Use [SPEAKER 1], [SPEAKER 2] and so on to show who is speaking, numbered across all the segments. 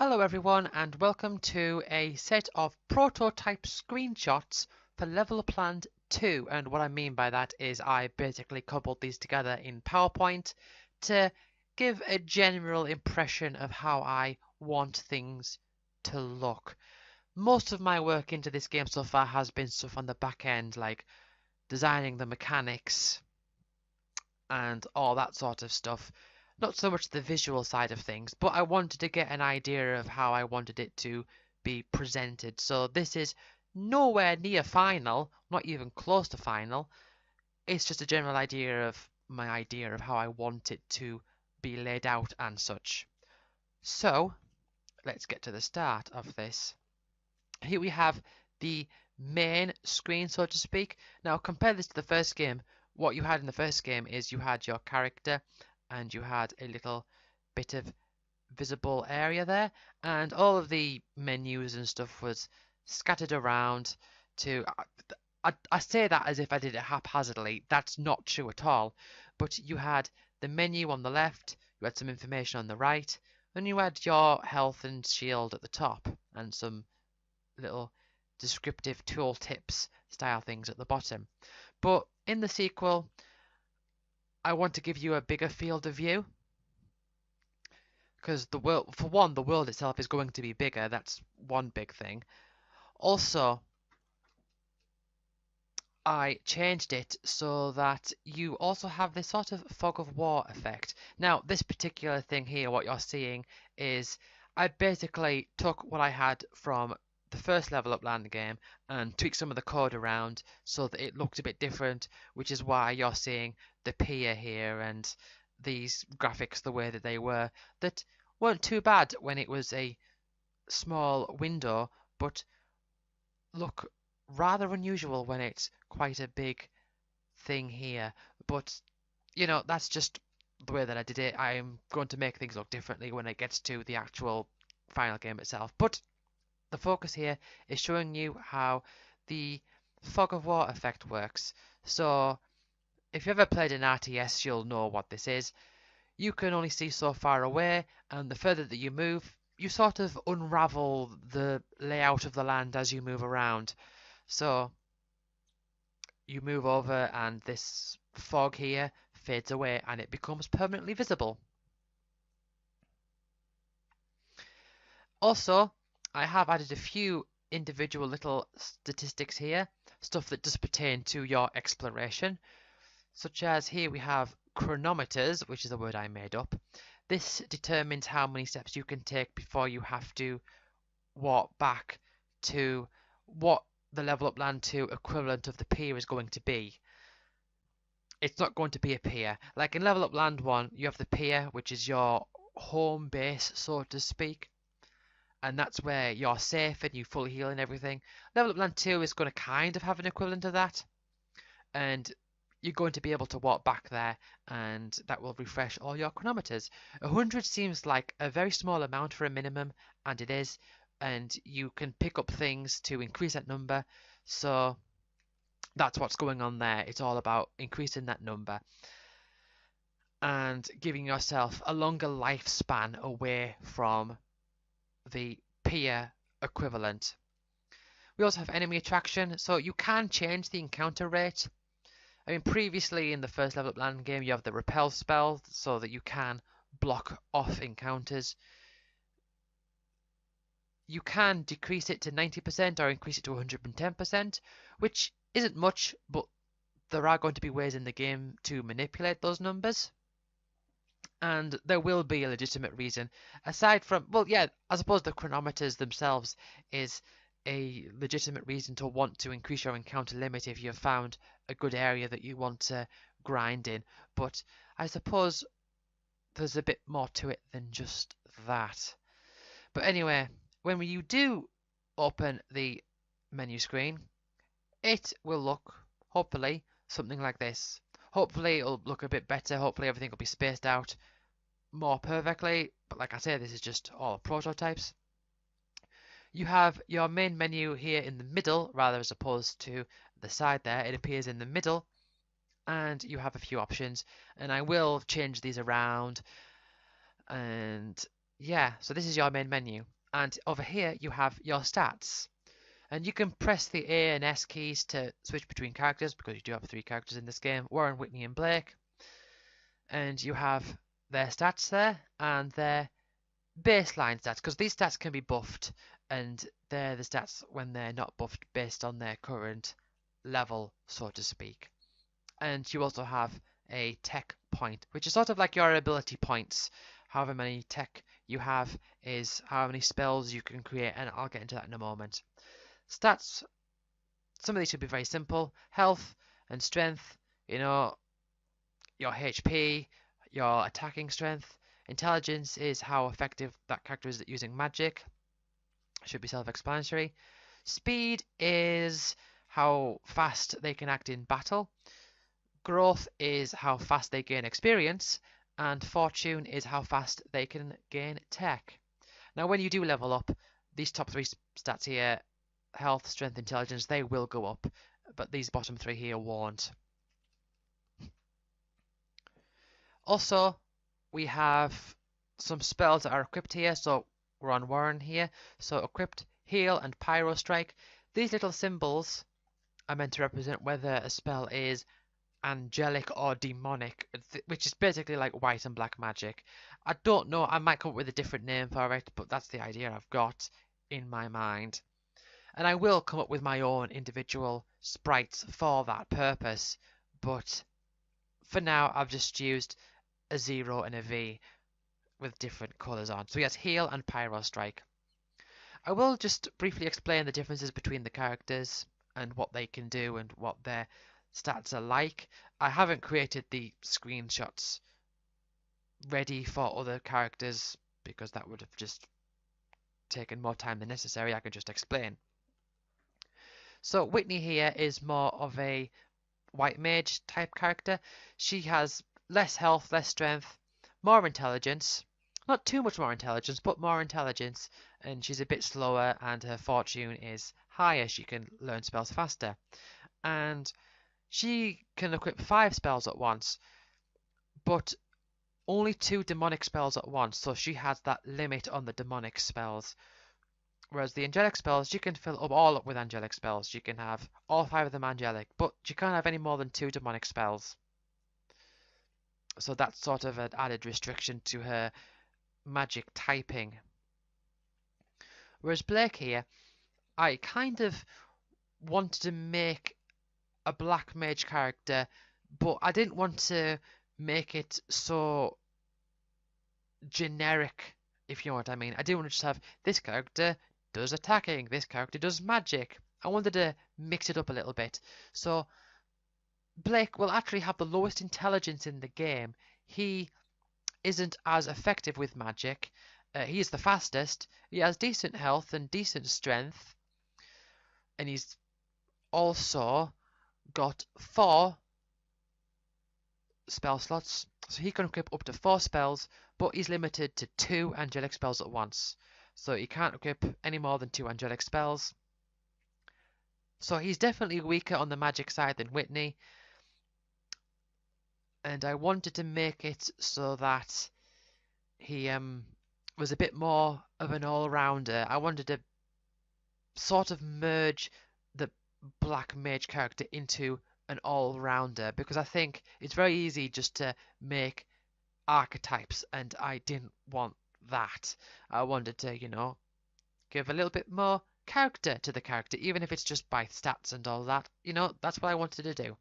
[SPEAKER 1] Hello everyone and welcome to a set of prototype screenshots for Level Up Land 2, and what I mean by that is I basically coupled these together in PowerPoint to give a general impression of how I want things to look. Most of my work into this game so far has been stuff on the back end, like designing the mechanics and all that sort of stuff. Not so much the visual side of things, but I wanted to get an idea of how I wanted it to be presented. So this is nowhere near final, not even close to final. It's just a general idea of my idea of how I want it to be laid out and such. So let's get to the start of this. Here we have the main screen, so to speak. Now compare this to the first game. What you had in the first game is you had your character and you had a little bit of visible area there, and all of the menus and stuff was scattered around to I say that as if I did it haphazardly. That's not true at all. But you had the menu on the left, you had some information on the right, and you had your health and shield at the top, and some little descriptive tool tips style things at the bottom. But in the sequel, I want to give you a bigger field of view because the world, for one, the world itself is going to be bigger. That's one big thing. Also, I changed it so that you also have this sort of fog of war effect. Now, this particular thing here, what you're seeing is I basically took what I had from the first Level Up Land game and tweaked some of the code around so that it looked a bit different, which is why you're seeing the pier here and these graphics the way that they were, that weren't too bad when it was a small window, but look rather unusual when it's quite a big thing here. But that's just the way that I did it. I'm going to make things look differently when it gets to the actual final game itself. But the focus here is showing you how the fog of war effect works. So if you've ever played an RTS, you'll know what this is. You can only see so far away, and the further that you move, you sort of unravel the layout of the land as you move around. So you move over, and this fog here fades away and it becomes permanently visible. Also, I have added a few individual little statistics here, stuff that does pertain to your exploration, such as here we have chronometers, which is a word I made up. This determines how many steps you can take before you have to walk back to what the Level Up Land 2 equivalent of the pier is going to be. It's not going to be a pier. Like in Level Up Land 1, you have the pier, which is your home base, so to speak, and that's where you're safe and you fully heal and everything. Level Up Land 2 is going to kind of have an equivalent of that, and you're going to be able to walk back there, and that will refresh all your chronometers. 100 seems like a very small amount for a minimum, and it is, and you can pick up things to increase that number, so that's what's going on there. It's all about increasing that number and giving yourself a longer lifespan away from the pier equivalent. We also have enemy attraction, so you can change the encounter rate. I mean, previously in the first Level Up Land game, you have the repel spell so that you can block off encounters. You can decrease it to 90% or increase it to 110%, which isn't much, but there are going to be ways in the game to manipulate those numbers. And there will be a legitimate reason. Aside from, well, yeah, I suppose the chronometers themselves is a legitimate reason to want to increase your encounter limit if you've found a good area that you want to grind in. But I suppose there's a bit more to it than just that. But anyway, when you do open the menu screen, it will look, hopefully, something like this. Hopefully it'll look a bit better, hopefully everything will be spaced out more perfectly, but like I say, this is just all prototypes. You have your main menu here in the middle, rather as opposed to the side there. It appears in the middle, and you have a few options, and I will change these around, and yeah, so this is your main menu. And over here you have your stats. And you can press the A and S keys to switch between characters because you do have 3 characters in this game, Warren, Whitney and Blake. And you have their stats there and their baseline stats because these stats can be buffed and they're the stats when they're not buffed based on their current level, so to speak. And you also have a tech point, which is sort of like your ability points. However many tech you have is how many spells you can create, and I'll get into that in a moment. Stats, some of these should be very simple. Health and strength, you know, your HP, your attacking strength. Intelligence is how effective that character is at using magic. Should be self-explanatory. Speed is how fast they can act in battle. Growth is how fast they gain experience. And fortune is how fast they can gain tech. Now when you do level up, these top 3 stats here, health, strength, intelligence, they will go up. But these bottom 3 here won't. Also, we have some spells that are equipped here. So we're on Warren here. So equipped, heal, and pyro strike. These little symbols are meant to represent whether a spell is angelic or demonic, which is basically like white and black magic. I don't know, I might come up with a different name for it, but that's the idea I've got in my mind. And I will come up with my own individual sprites for that purpose, but for now I've just used a 0 and a V with different colours on. So yes, heal and pyro strike. I will just briefly explain the differences between the characters and what they can do and what their stats are like. I haven't created the screenshots ready for other characters because that would have just taken more time than necessary. I can just explain. So Whitney here is more of a white mage type character. She has less health, less strength, more intelligence. Not too much more intelligence, but more intelligence. And she's a bit slower and her fortune is higher. She can learn spells faster. And she can equip 5 spells at once, but only 2 demonic spells at once. So she has that limit on the demonic spells. Whereas the angelic spells, you can fill all up with angelic spells. You can have all 5 of them angelic, but you can't have any more than 2 demonic spells. So that's sort of an added restriction to her magic typing. Whereas Blake here, I kind of wanted to make a black mage character, but I didn't want to make it so generic, if you know what I mean. I didn't want to just have this character does attacking, this character does magic. I wanted to mix it up a little bit. So Blake will actually have the lowest intelligence in the game. He isn't as effective with magic. He is the fastest. He has decent health and decent strength. And he's also got 4 spell slots. So he can equip up to 4 spells, but he's limited to 2 angelic spells at once. So he can't equip any more than 2 angelic spells. So he's definitely weaker on the magic side than Whitney. And I wanted to make it so that he was a bit more of an all-rounder. I wanted to sort of merge the black mage character into an all-rounder because I think it's very easy just to make archetypes and I didn't want that. I wanted to, give a little bit more character to the character, even if it's just by stats and all that. That's what I wanted to do.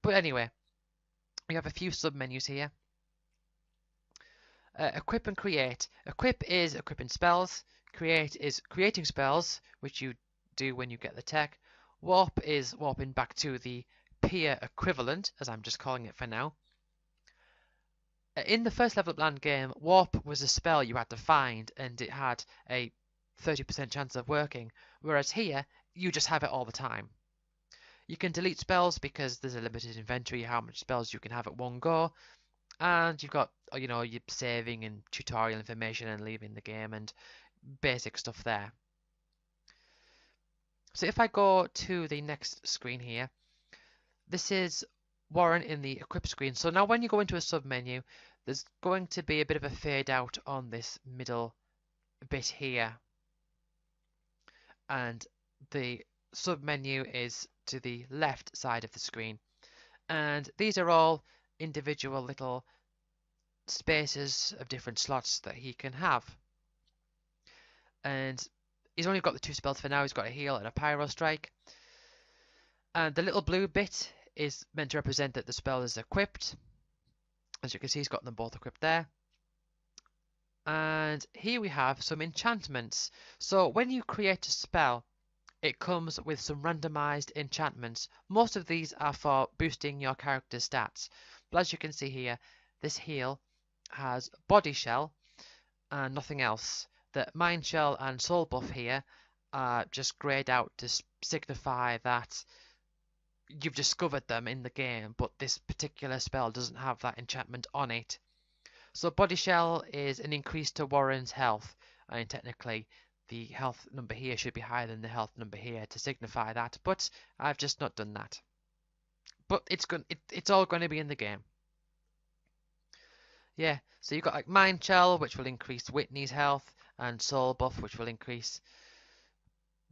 [SPEAKER 1] But anyway, we have a few sub-menus here. Equip and create. Equip is equipping spells. Create is creating spells, which you do when you get the tech. Warp is warping back to the peer equivalent, as I'm just calling it for now. In the first level up land game, warp was a spell you had to find, and it had a 30% chance of working, whereas here, you just have it all the time. You can delete spells because there's a limited inventory how much spells you can have at one go, and you've got, your saving and tutorial information and leaving the game and basic stuff there. So if I go to the next screen here, this is Warren in the equip screen. So now when you go into a sub menu, there's going to be a bit of a fade out on this middle bit here, and the sub menu is to the left side of the screen, and these are all individual little spaces of different slots that he can have. And he's only got the 2 spells for now. He's got a heal and a pyro strike, and the little blue bit is meant to represent that the spell is equipped. As you can see, he's got them both equipped there. And here we have some enchantments. So when you create a spell, it comes with some randomized enchantments. Most of these are for boosting your character's stats. But as you can see here, this heal has body shell and nothing else. The mind shell and soul buff here are just grayed out to signify that you've discovered them in the game, but this particular spell doesn't have that enchantment on it. So body shell is an increase to Warren's health, and technically the health number here should be higher than the health number here to signify that, but I've just not done that. But it's all going to be in the game. Yeah, so you've got like mind shell, which will increase Whitney's health, and soul buff, which will increase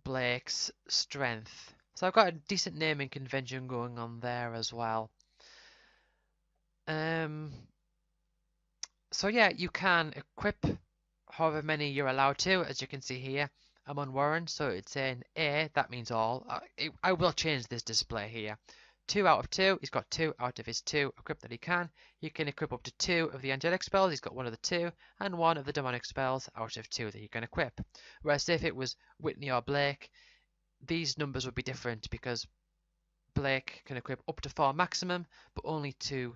[SPEAKER 1] Blake's strength. So I've got a decent naming convention going on there as well. So yeah, you can equip however many you're allowed to. As you can see here, I'm on Warren, so it's saying A, that means all. I will change this display here. 2 out of 2, he's got 2 out of his 2 equipped that he can. He can equip up to 2 of the angelic spells, he's got 1 of the 2, and 1 of the demonic spells out of 2 that he can equip. Whereas if it was Whitney or Blake, these numbers would be different because Blake can equip up to 4 maximum, but only 2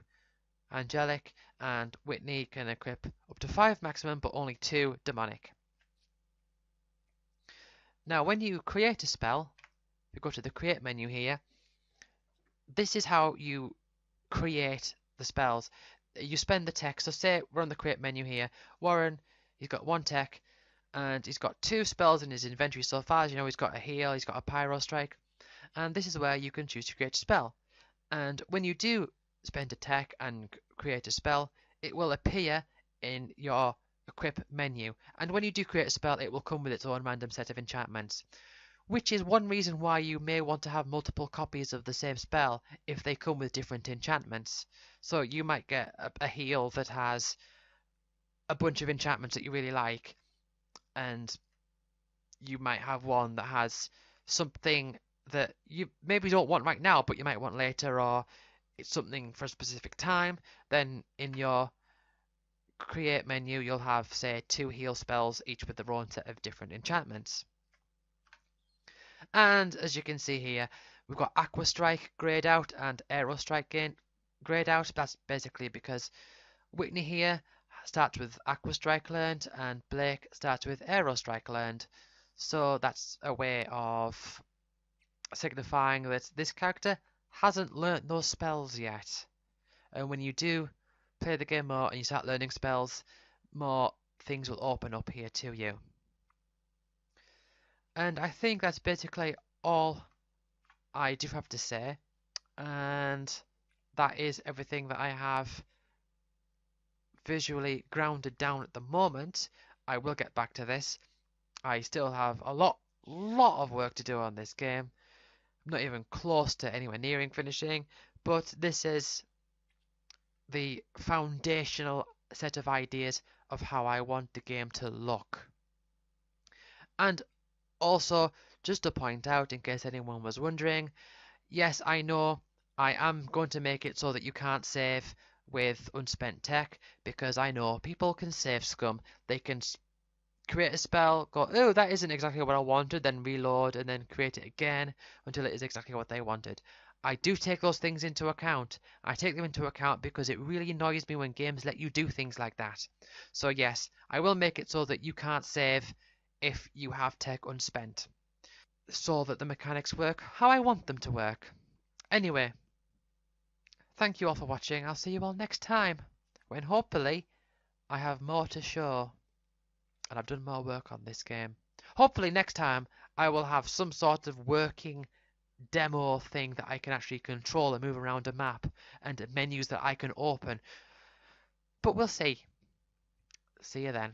[SPEAKER 1] angelic, and Whitney can equip up to 5 maximum, but only 2 demonic. Now, when you create a spell, you go to the create menu here. This is how you create the spells. You spend the tech. So say we're on the create menu here. Warren, he's got 1 tech, and he's got 2 spells in his inventory so far. As you know, he's got a heal, he's got a pyro strike, and this is where you can choose to create a spell. And when you do spend a tech and create a spell, it will appear in your equip menu. And when you do create a spell, it will come with its own random set of enchantments, which is one reason why you may want to have multiple copies of the same spell if they come with different enchantments. So you might get a heal that has a bunch of enchantments that you really like, and you might have one that has something that you maybe don't want right now, but you might want later, or it's something for a specific time. Then in your create menu, you'll have, say, 2 heal spells, each with their own set of different enchantments. And as you can see here, we've got Aqua Strike grayed out and Aero Strike grayed out. That's basically because Whitney here starts with Aqua Strike learned and Blake starts with Aero Strike learned. So that's a way of signifying that this character hasn't learnt those spells yet. And when you do play the game more and you start learning spells, more things will open up here to you. And I think that's basically all I do have to say. And that is everything that I have visually grounded down at the moment. I will get back to this. I still have a lot of work to do on this game. I'm not even close to anywhere nearing finishing, but this is the foundational set of ideas of how I want the game to look. And also, just to point out, in case anyone was wondering, yes, I know I am going to make it so that you can't save with unspent tech, because I know people can save scum. They can create a spell, go, oh, that isn't exactly what I wanted, then reload, and then create it again until it is exactly what they wanted. I do take those things into account. I take them into account because it really annoys me when games let you do things like that. So yes, I will make it so that you can't save if you have tech unspent, so that the mechanics work how I want them to work. Anyway, thank you all for watching. I'll see you all next time, when hopefully I have more to show and I've done more work on this game. Hopefully next time I will have some sort of working demo thing that I can actually control and move around a map, and menus that I can open. But we'll see. See you then.